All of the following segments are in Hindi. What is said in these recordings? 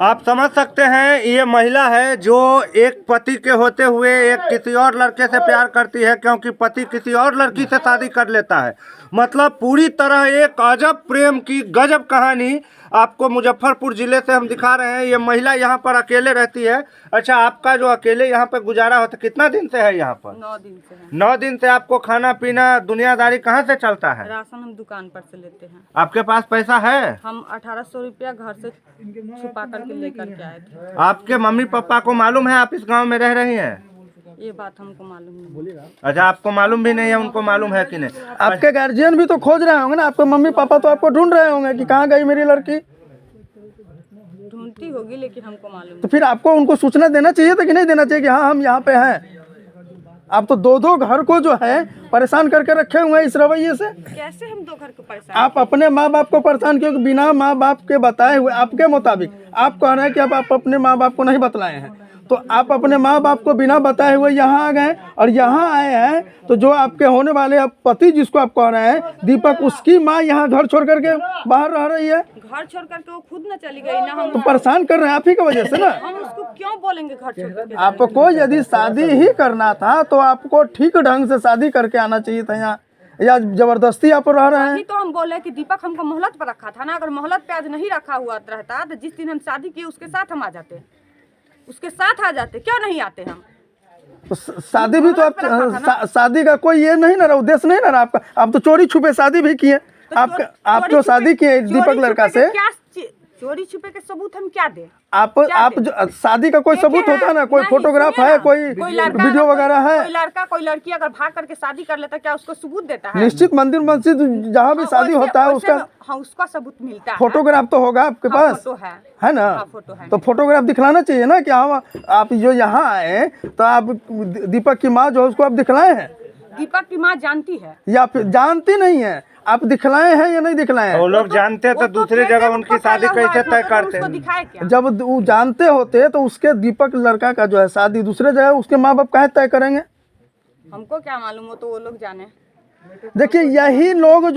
आप समझ सकते हैं, ये महिला है जो एक पति के होते हुए एक किसी और लड़के से प्यार करती है, क्योंकि पति किसी और लड़की से शादी कर लेता है। मतलब पूरी तरह एक अजब प्रेम की गजब कहानी आपको मुजफ्फरपुर जिले से हम दिखा रहे हैं। ये महिला यहाँ पर अकेले रहती है। अच्छा, आपका जो अकेले यहाँ पर गुजारा होता कितना दिन से है यहाँ पर? 9 दिन से है। 9 दिन से आपको खाना पीना दुनियादारी कहाँ से चलता है? राशन हम दुकान पर से लेते हैं। आपके पास पैसा है? हम 1800 रुपया घर से छुपा करके लेकर के आए थे। आपके मम्मी पापा को मालूम है आप इस गांव में रह रही हैं? ये बात हमको मालूम नहीं। अच्छा, आपको मालूम भी नहीं है, उनको मालूम है कि नहीं? आपके गार्जियन भी तो खोज रहे होंगे ना, आपके मम्मी पापा तो आपको ढूंढ रहे होंगे कि कहाँ गई मेरी लड़की। ढूंढती होगी लेकिन हमको मालूम तो फिर आपको उनको सूचना देना चाहिए था कि नहीं देना चाहिए कि हाँ हम यहाँ पे हैं। आप तो 2-2 घर को जो है परेशान करके रखे हुए हैं इस रवैये से। नहीं। कैसे हम 2 घर को परेशान? आप अपने माँ बाप को परेशान किए, बिना माँ बाप के बताए हुए आपके मुताबिक आप कह रहे हैं कि आप अपने माँ बाप को नहीं बतलाए हैं, तो आप अपने माँ बाप को बिना बताए हुए यहाँ आ गए और यहाँ आए हैं। तो जो आपके होने वाले पति जिसको आप कह रहे हैं दीपक, उसकी माँ यहाँ घर छोड़ करके बाहर रह रही है। घर छोड़ करके वो खुद न चली गई ना, हम तो परेशान कर रहे हैं आप ही की वजह से ना। हम उसको क्यों बोलेंगे घर छोड़ करके? आपको यदि शादी ही करना था तो आपको ठीक ढंग से शादी करके आना चाहिए था यहाँ, या जबरदस्ती आप रह रहे हैं। अभी तो हम बोले कि दीपक हमको मोहलत पर रखा था ना, अगर मोहलत पे आज नहीं रखा हुआ रहता तो जिस दिन हम शादी किए उसके साथ हम आ जाते, उसके साथ आ जाते। क्यों नहीं आते हम? तो शादी भी तो आप शादी का कोई ये नहीं ना रहा, उद्देश्य नहीं ना रहा आपका। आप तो चोरी छुपे शादी भी किए। आप जो शादी किए दीपक लड़का से, चोरी छुपे के सबूत हम क्या दे? आप जो शादी का कोई सबूत होता है ना, कोई फोटोग्राफ है, कोई वीडियो वगैरह है। कोई लड़का कोई लड़की अगर भाग करके शादी कर लेता, क्या उसको सबूत देता है? निश्चित मंदिर मस्जिद जहाँ भी शादी होता है उसका हाँ, उसका सबूत मिलता है। फोटोग्राफ तो होगा आपके पास, फोटो है ना? फोटो है। तो फोटोग्राफ दिखलाना चाहिए ना कि हाँ आप जो यहाँ आए तो आप दीपक की माँ जो है उसको आप दिखलाए हैं। दीपक की माँ जानती है या फिर जानती नहीं है, आप दिखलाए हैं या नहीं दिखलाए हैं? वो लोग जानते हैं तो दूसरी जगह उनकी शादी कैसे तय करते हैं? दिखाए क्या? जब वो जानते होते तो उसके दीपक लड़का का जो है शादी दूसरे जगह उसके माँ बाप काहे तय करेंगे? हमको क्या मालूम, हो तो वो लोग जाने। देखिए यही लोग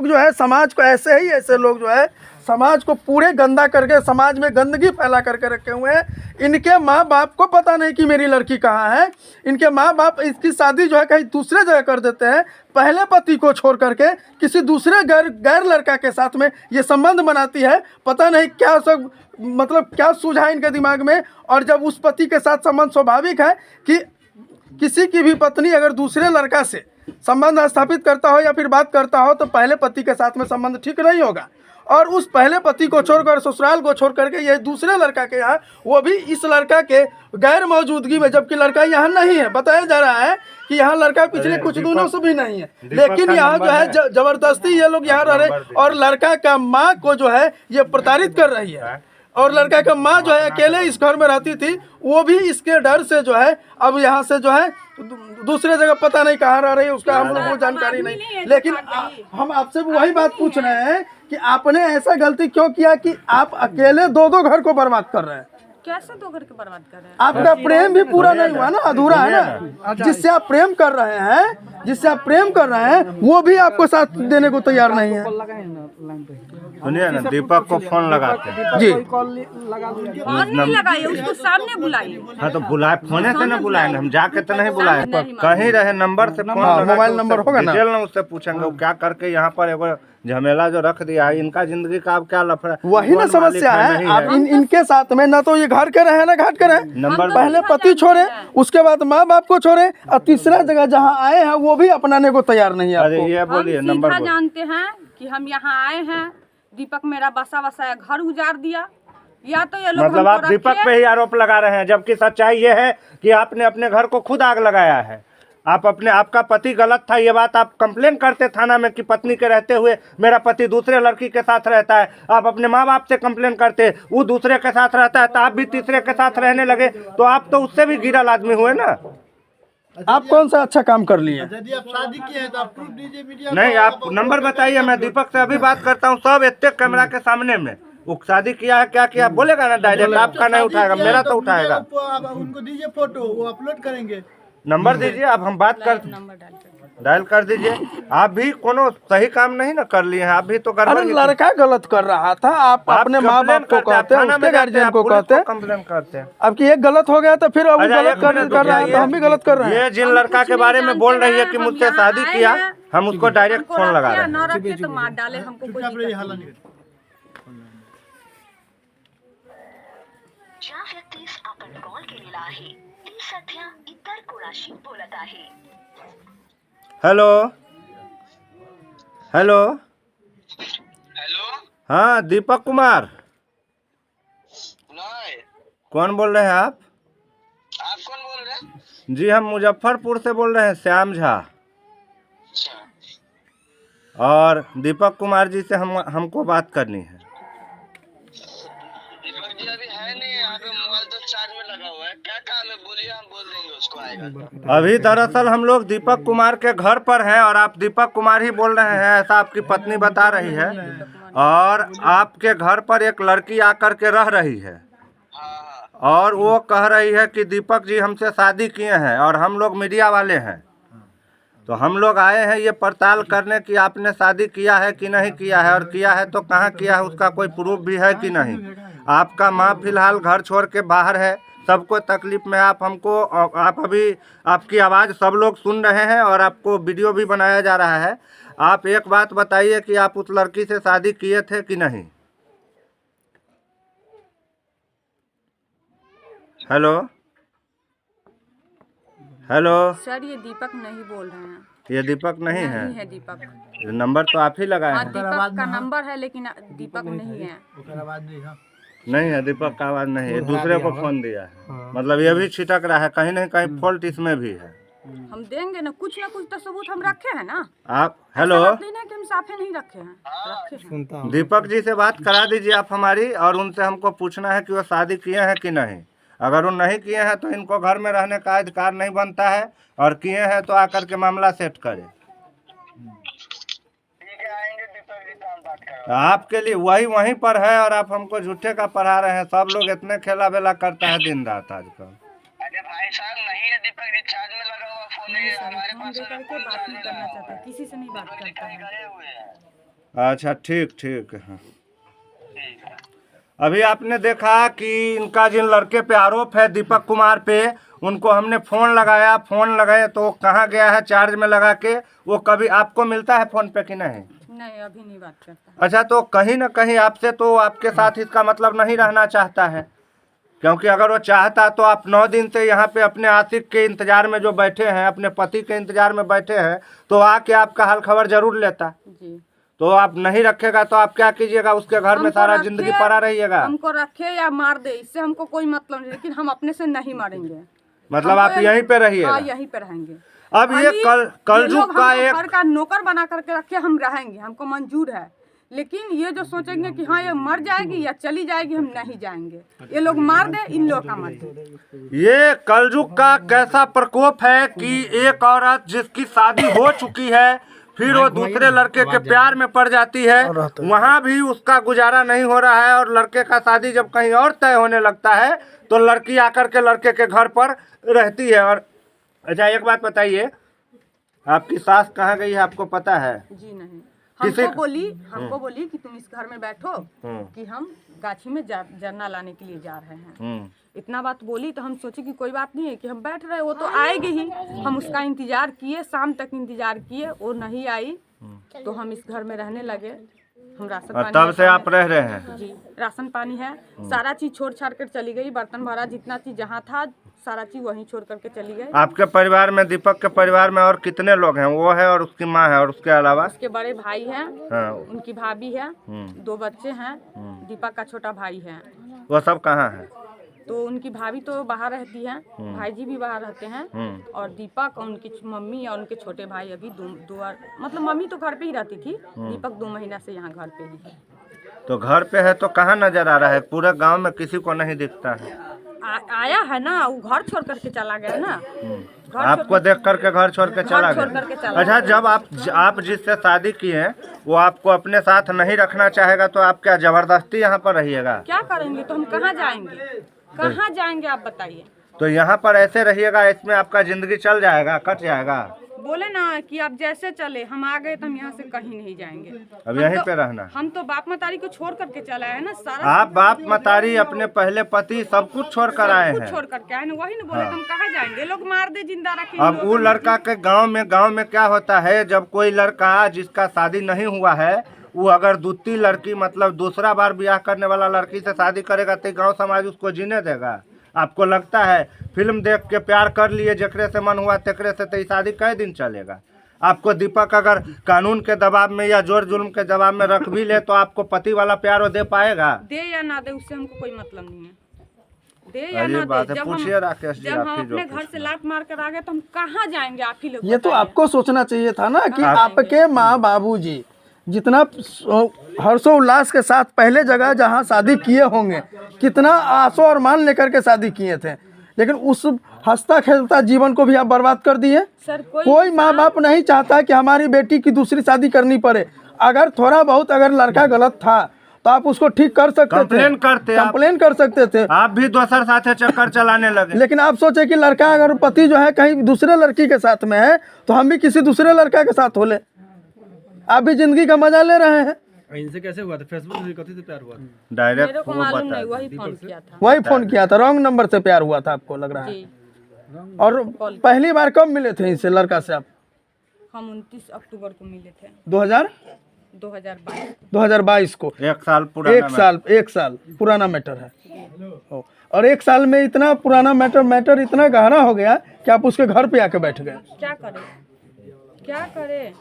जो है समाज को ऐसे लोग जो है समाज को पूरे गंदा करके, समाज में गंदगी फैला करके रखे हुए हैं। इनके माँ बाप को पता नहीं कि मेरी लड़की कहाँ है। इनके माँ बाप इसकी शादी जो है कहीं दूसरे जगह कर देते हैं, पहले पति को छोड़ करके किसी दूसरे गैर लड़का के साथ में ये संबंध बनाती है। पता नहीं क्या सब मतलब क्या सूझा इनके दिमाग में। और जब उस पति के साथ संबंध स्वाभाविक है कि किसी की भी पत्नी अगर दूसरे लड़का से संबंध स्थापित करता हो या फिर बात करता हो तो पहले पति के साथ में संबंध ठीक नहीं होगा। और उस पहले पति को छोड़कर, ससुराल को छोड़ करके ये दूसरे लड़का के यहाँ, वो भी इस लड़का के गैर मौजूदगी में, जबकि लड़का यहाँ नहीं है। बताया जा रहा है कि यहाँ लड़का पिछले कुछ दिनों से भी नहीं है, लेकिन यहाँ जो है जबरदस्ती ये लोग यहाँ रह रहे। और लड़का का माँ को जो है ये प्रताड़ित कर रही है। और लड़का का माँ जो है अकेले इस घर में रहती थी, वो भी इसके डर से जो है अब यहाँ से जो है दूसरे जगह पता नहीं कहाँ रह रही है, उसका हम लोग को जानकारी नहीं। लेकिन हम आपसे वही बात पूछ रहे हैं कि आपने ऐसा गलती क्यों किया कि आप अकेले 2-2 घर को बर्बाद कर रहे हैं? कैसे 2 घर के बर्बाद कर रहे हैं? आपका प्रेम भी पूरा नहीं हुआ ना, अधूरा है ना। जिससे आप प्रेम कर रहे हैं, वो भी आपको साथ देने को तैयार नहीं है। सुनिए ना, दीपक को फोन लगाते हैं जी। फोन नहीं लगाइए, उसको सामने बुलाइए। हाँ तो बुलाए, फोने से ना बुलाएंगे, हम जाके तो नहीं बुलाए, कहीं रहे नंबर से फोन लगा के मोबाइल नंबर होगा ना, डिटेल ना उससे पूछेंगे वो क्या करके यहाँ पर एगो झमेला जो रख दिया है। इनका जिंदगी का अब क्या लफड़ा, वही ना समस्या है। आप इनके साथ में ना तो ये घर के रहे ना घाट के रहे। नंबर पहले पति छोड़े, उसके बाद माँ बाप को छोड़े, और तीसरा जगह जहाँ आए हैं वो भी अपनाने को तैयार नहीं है। अरे ये बोलिए नंबर हम जानते हैं कि हम यहाँ आए हैं, दीपक मेरा बसा बसाया घर उजाड़ दिया, या तो ये लोग मतलब आप दीपक पे ही आरोप लगा रहे हैं, जबकि सच्चाई ये है कि आपने अपने घर को खुद आग लगाया है। आपका पति गलत था, ये बात आप कंप्लेन करते थाना में कि पत्नी के रहते हुए मेरा पति दूसरे लड़की के साथ रहता है। आप अपने माँ बाप से कंप्लेन करते, वो दूसरे के साथ रहता है तो आप भी तीसरे के साथ रहने लगे, तो आप तो उससे भी गिरल आदमी हुए ना। आप कौन सा अच्छा काम कर लिए? यदि आप शादी किए हैं तो आप प्रूफ दीजिए मीडिया नहीं, आप नंबर बताइए, मैं दीपक से अभी बात करता हूँ, सब इतने कैमरा के सामने में। वो शादी किया है, क्या किया बोलेगा ना डायरेक्ट, आपका नहीं उठाएगा, मेरा तो उठाएगा। आप उनको दीजिए फोटो, वो अपलोड करेंगे। नंबर दीजिए, अब हम बात कर। डायल कर दीजिए। आप भी कोनो सही काम नहीं ना कर लिए हैं, आप भी तो गड़बड़ अरे की- लड़का गलत कर रहा था, आप अपने माँ कंप्लेन बाप को करते हैं, कहते हैं, थाना में उसके जाते हैं, गार्जियन आप को पुलिस कहते हैं। कंप्लेन करते हैं। अब कि एक गलत हो गया तो फिर अब वो अच्छा, गलत एक मिनट कर रहा है तो हम भी गलत कर रहे हैं। ये जिन हम लड़का कुछ के नहीं बारे में बोल जानते रही है हैं, कि हम मुझसे यहाँ शादी आए किया, हैं। हम उसको डायरेक्ट हमको फोन लगा रखे रहे या हैं। ना रखे तो मार डाले, हमको कोई चुपचाप दिक्कत रहिए, नहीं। हल्ला नहीं ज्या व्यक्तीस आपण कॉल केलेला आहे ती सध्या इतर कोणाशी बोलत आहे। Hello hello, hello. हाँ दीपक कुमार, नहीं, कौन बोल रहे हैं आप? आप कौन बोल रहे हैं? जी हम मुजफ्फरपुर से बोल रहे हैं, श्याम झा। अच्छा, और दीपक कुमार जी से हमको बात करनी है। दीपक जी अभी है नहीं यहाँ पे, मोबाइल तो चार्ज में लगा हुआ है। क्या काम है बोलिए, हम बोल देंगे उसको आएगा। अभी दरअसल हम लोग दीपक कुमार के घर पर हैं और आप दीपक कुमार ही बोल रहे हैं, ऐसा आपकी पत्नी बता रही है। और आपके घर पर एक लड़की आकर के रह रही है हाँ, और वो कह रही है कि दीपक जी हमसे शादी किए हैं और हम लोग मीडिया वाले हैं, तो हम लोग आए हैं ये पड़ताल करने कि आपने शादी किया है कि नहीं किया है, और किया है तो कहाँ किया है, उसका कोई प्रूफ भी है कि नहीं। आपका माँ फिलहाल घर छोड़ के बाहर है, सबको तकलीफ में आप अभी आपकी आवाज़ सब लोग सुन रहे हैं और आपको वीडियो भी बनाया जा रहा है। आप एक बात बताइए कि आप उस लड़की से शादी किए थे कि नहीं? हेलो हेलो, सर ये दीपक नहीं बोल रहे हैं। ये दीपक नहीं है? नहीं है दीपक। नंबर तो आप ही लगाए हाँ हैं। दीपक का नंबर है लेकिन दीपक नहीं है। ओकरा बाद नहीं हाँ नहीं है, दीपक का आवाज़ नहीं है, दूसरे को फोन दिया है। मतलब ये भी छिटक रहा है, कहीं ना कहीं फॉल्ट इसमें भी है। हम देंगे ना कुछ तो सबूत हम रखे हैं ना। आप हेलो, ऐसा बात नहीं है कि हम साफे नहीं रखे हैं, रखे हैं। दीपक जी से बात करा दीजिए आप हमारी, और उनसे हमको पूछना है कि वो शादी किए हैं कि नहीं। अगर वो नहीं किए हैं तो इनको घर में रहने का अधिकार नहीं बनता है, और किए हैं तो आकर के मामला सेट करें। ठीक है, आएंगे दीपक जी से हम बात करेंगे। तो आपके लिए वही वहीं पर है और आप हमको झूठे का पढ़ा रहे हैं। सब लोग इतने खेला बेला करता है दिन रात आजकल। अरे भाई साहब नहीं है, दीपक जी चार्ज में लगा हुआ फोन है हमारे हम पास, दे करके फोन बात चार्ज नहीं में करना लगा हुआ चाहते, है। किसी से नहीं बात दीपक जी करता कहीं है। गए हुए हैं। अच्छा ठीक है। ठीक है। अभी आपने देखा कि इनका जिन लड़के पे आरोप है दीपक कुमार पे, उनको हमने फ़ोन लगाया, फ़ोन लगाए तो कहाँ गया है चार्ज में लगा के। वो कभी आपको मिलता है फ़ोन पे कि नहीं? नहीं अभी नहीं बात करता है। अच्छा, तो कहीं ना कहीं आपसे तो आपके साथ इसका मतलब नहीं रहना चाहता है, क्योंकि अगर वो चाहता तो आप 9 दिन से यहाँ पे अपने आशिक के इंतज़ार में जो बैठे हैं, अपने पति के इंतज़ार में बैठे हैं, तो आके आपका हाल खबर जरूर लेता। जी तो आप नहीं रखेगा तो आप क्या कीजिएगा? उसके घर में हमको सारा रखे- जिंदगी पड़ा रहिएगा। हमको रखे या मार दे, इससे हमको कोई मतलब नहीं, लेकिन हम अपने से नहीं मारेंगे। मतलब आप हमको यहीं पे रहिएगा? हाँ यहीं पे रहेंगे। अब ये कलजुग का एक घर का नौकर बना करके रखे, हम रहेंगे, हमको मंजूर है। लेकिन ये जो सोचेंगे कि हाँ ये मर जाएगी या चली जाएगी, हम नहीं जाएंगे। ये लोग मार दे, इन लोग का मर दे। ये कलजुग का कैसा प्रकोप है कि एक औरत जिसकी शादी हो चुकी है, फिर वो दूसरे लड़के के प्यार में पड़ जाती है, वहाँ भी उसका गुजारा नहीं हो रहा है, और लड़के का शादी जब कहीं और तय होने लगता है तो लड़की आकर के लड़के के घर पर रहती है। और अच्छा एक बात बताइए, आपकी सास कहाँ गई है, आपको पता है? जी नहीं, किसी- हमको बोली कि तुम इस घर में बैठो कि हम गाछी में जरना लाने के लिए जा रहे हैं। इतना बात बोली तो हम सोचे कि कोई बात नहीं है कि हम बैठ रहे, वो तो आएगी ही। हम उसका इंतजार किए, शाम तक इंतजार किए, वो नहीं आई तो हम इस घर में रहने लगे। हम राशन और पानी तब है से आप रह रहे हैं? जी, राशन पानी है, सारा चीज छोड़ छाड़ कर चली गई। बर्तन भरा जितना चीज जहाँ था सारा चीज वहीं छोड़ करके चली गई। आपके परिवार में, दीपक के परिवार में और कितने लोग हैं? वो है और उसकी माँ है, और उसके अलावा? उसके बड़े भाई हैं, हाँ। उनकी भाभी है, 2 बच्चे हैं, दीपक का छोटा भाई है। वो सब कहाँ है? तो उनकी भाभी तो बाहर रहती है, भाई जी भी बाहर रहते हैं, और दीपक और उनकी मम्मी और उनके छोटे भाई अभी मतलब मम्मी तो घर पे ही रहती थी, दीपक 2 महीना से यहाँ घर पे ही है। तो घर पे है तो कहाँ नजर आ रहा है? पूरे गांव में किसी को नहीं दिखता है। आया है ना, वो घर छोड़ करके चला गया ना। घर आपको देख करके घर छोड़ के चला छोड़ करके गया? चला अच्छा, जब आप जिससे शादी किए वो आपको अपने साथ नहीं रखना चाहेगा तो आप क्या जबरदस्ती यहाँ पर रहिएगा? क्या करेंगे तो हम कहाँ जाएंगे, कहाँ जाएंगे आप बताइए। तो यहाँ पर ऐसे रहिएगा, इसमें आपका जिंदगी चल जाएगा, कट जाएगा? बोले ना कि आप जैसे चले, हम आ गए तो हम यहाँ से कहीं नहीं जाएंगे। अब यहीं पे रहना है। हम तो बाप मतारी को छोड़ करके चला है ना सारा। आप बाप मतारी अपने पहले पति सब कुछ छोड़ कर आए कुछ हैं। छोड़ करके आए ना, वही ना बोले तो हम कहाँ जाएंगे, लोग मार दे जिंदा रखे। अब वो लड़का के गांव में क्या होता है, जब कोई लड़का जिसका शादी नहीं हुआ है वो अगर दूसरी लड़की मतलब दूसरा बार ब्याह करने वाला लड़की से शादी करेगा तो गांव समाज उसको जीने देगा? आपको लगता है फिल्म देख के प्यार कर लिए जकरे से मन हुआ तकरे से, तो ये शादी कई दिन चलेगा? आपको दीपक अगर कानून के दबाव में या जोर जुल्म के दबाव में रख भी ले तो आपको पति वाला प्यार वो दे पाएगा? दे या ना दे उससे हमको कोई मतलब नहीं है, दे या अरे ना बात दे। है, जब पूछिए राकेश जी, जब आप हम ही जो अपने घर से लात मार कर आ गए तो हम कहाँ जाएंगे? आप ही लोग ये तो बताइए। आपको सोचना चाहिए था ना कि आप- आपके माँ बाबूजी जितना हर्षोल्लास के साथ पहले जगह जहाँ शादी किए होंगे, कितना आशो और मान लेकर के शादी किए थे, लेकिन उस हंसता खेलता जीवन को भी आप बर्बाद कर दिए। सर कोई माँ बाप नहीं चाहता कि हमारी बेटी की दूसरी शादी करनी पड़े। अगर थोड़ा बहुत अगर लड़का गलत था तो आप उसको ठीक कर सकते थे, कंप्लेन करते आप। कंप्लेन कर सकते थे। आप भी दोसर साथे चक्कर चलाने लगे। लेकिन आप सोचे कि लड़का अगर पति जो है कहीं दूसरे लड़की के साथ में है तो हम भी किसी दूसरे लड़का के साथ हो ले। आप भी जिंदगी का मजा ले रहे हैं। इनसे कैसे हुआ था? फेसबुक से कथी से प्यार हुआ? डायरेक्ट मेरे को वो मालूम बता नहीं, वही फोन किया था वही फोन किया था, रॉन्ग नंबर से प्यार हुआ था आपको लग रहा है। जी। और पहली बार कब मिले थे इनसे लड़का से आप? हम 29 अक्टूबर को मिले थे 2022 2022 को। एक साल पुराना एक साल पुराना मैटर है। ओ, और एक साल में इतना पुराना मैटर इतना गहरा हो गया कि आप उसके घर पे आके बैठ गए। क्या करें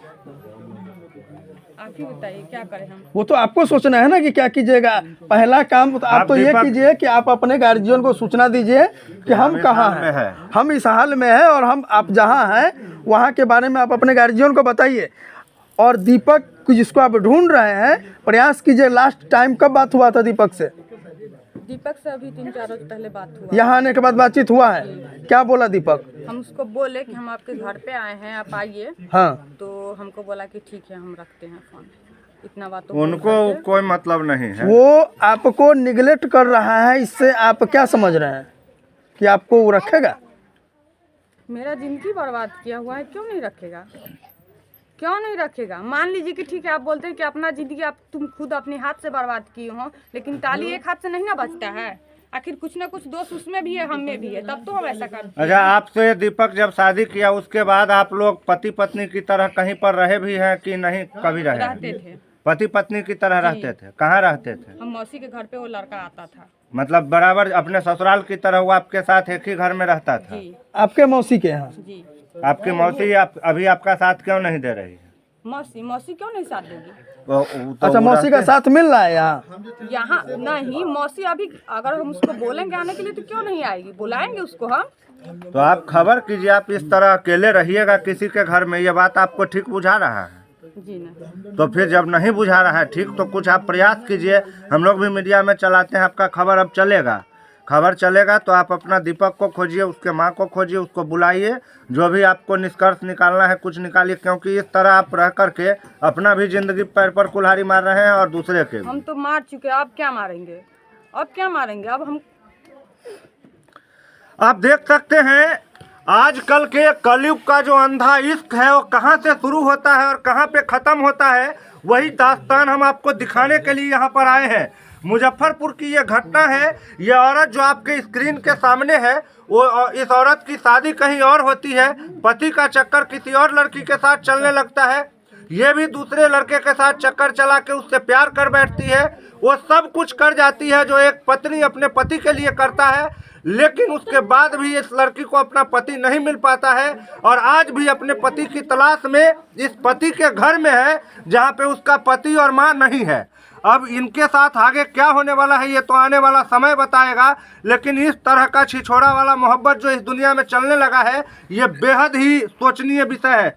आप ही बताइए, क्या करें हम? वो तो आपको सोचना है ना कि क्या कीजिएगा। पहला काम तो आप तो ये दीपक- कीजिए कि आप अपने गार्जियन को सूचना दीजिए कि हम कहाँ हाल में हैं, है। हम इस हाल में हैं और हम आप जहाँ हैं वहाँ के बारे में आप अपने गार्जियन को बताइए। और दीपक जिसको आप ढूंढ रहे हैं, प्रयास कीजिए। लास्ट टाइम कब बात हुआ था दीपक से? दीपक से अभी 3-4 रोज पहले बात हुआ। यहाँ आने के बाद बातचीत हुआ है? क्या बोला दीपक? हम उसको बोले कि हम आपके घर पे आए हैं, आप आइए। हाँ, तो हमको बोला कि ठीक है हम रखते हैं फोन। इतना बात तो उनको कोई मतलब नहीं है। वो आपको निगलेक्ट कर रहा है। इससे आप क्या समझ रहे हैं कि आपको वो रखेगा? मेरा जिंदगी बर्बाद किया हुआ है, क्यों नहीं रखेगा? क्यों नहीं रखेगा? मान लीजिए कि ठीक है, आप बोलते हैं कि अपना जिंदगी आप तुम खुद अपने हाथ से बर्बाद किए हो, लेकिन ताली एक हाथ से नहीं ना बचता है। आखिर कुछ ना कुछ दोष उसमें भी है, हम में भी है, तब तो हम ऐसा करते हैं। अच्छा, आपसे दीपक जब शादी किया उसके बाद आप लोग पति पत्नी की तरह कहीं पर रहे भी हैं कि नहीं? कभी रहे? रहते थे, पति पत्नी की तरह रहते थे? कहाँ रहते थे? हम मौसी के घर पे वो लड़का आता था। मतलब बराबर अपने ससुराल की तरह वो आपके साथ एक ही घर में रहता था? जी आपके मौसी के यहाँ? जी। आपकी मौसी अभी आपका साथ क्यों नहीं दे रही है? मौसी क्यों नहीं साथ देगी? तो अच्छा, वो मौसी का रहते- साथ मिल रहा है यहाँ? यहाँ नहीं, मौसी अभी अगर हम उसको बोलेंगे आने के लिए तो क्यों नहीं आएगी? बुलाएंगे उसको हम। तो आप खबर कीजिए, आप इस तरह अकेले रहिएगा किसी के घर में, ये बात आपको ठीक बुझा रहा है? जी नहीं। तो फिर जब नहीं बुझा रहा है ठीक, तो कुछ आप प्रयास कीजिए। हम लोग भी मीडिया में चलाते हैं, आपका खबर अब चलेगा। खबर चलेगा तो आप अपना दीपक को खोजिए, उसके माँ को खोजिए, उसको बुलाइए, जो भी आपको निष्कर्ष निकालना है कुछ निकालिए, क्योंकि इस तरह आप रह करके अपना भी जिंदगी पैर पर कुल्हाड़ी मार रहे हैं और दूसरे के भी। हम तो मार चुके, अब क्या मारेंगे? अब क्या मारेंगे? अब हम आप देख सकते हैं आजकल के कलयुग का जो अंधा इश्क है वो कहाँ से शुरू होता है और कहाँ पे ख़त्म होता है, वही दास्तान हम आपको दिखाने के लिए यहाँ पर आए हैं। मुजफ्फरपुर की ये घटना है। ये औरत जो आपके स्क्रीन के सामने है, वो इस औरत की शादी कहीं और होती है, पति का चक्कर किसी और लड़की के साथ चलने लगता है, ये भी दूसरे लड़के के साथ चक्कर चला के उससे प्यार कर बैठती है। वो सब कुछ कर जाती है जो एक पत्नी अपने पति के लिए करता है, लेकिन उसके बाद भी इस लड़की को अपना पति नहीं मिल पाता है और आज भी अपने पति की तलाश में इस पति के घर में है जहाँ पे उसका पति और माँ नहीं है। अब इनके साथ आगे क्या होने वाला है ये तो आने वाला समय बताएगा, लेकिन इस तरह का छिछोड़ा वाला मोहब्बत जो इस दुनिया में चलने लगा है ये बेहद ही सोचनीय विषय है।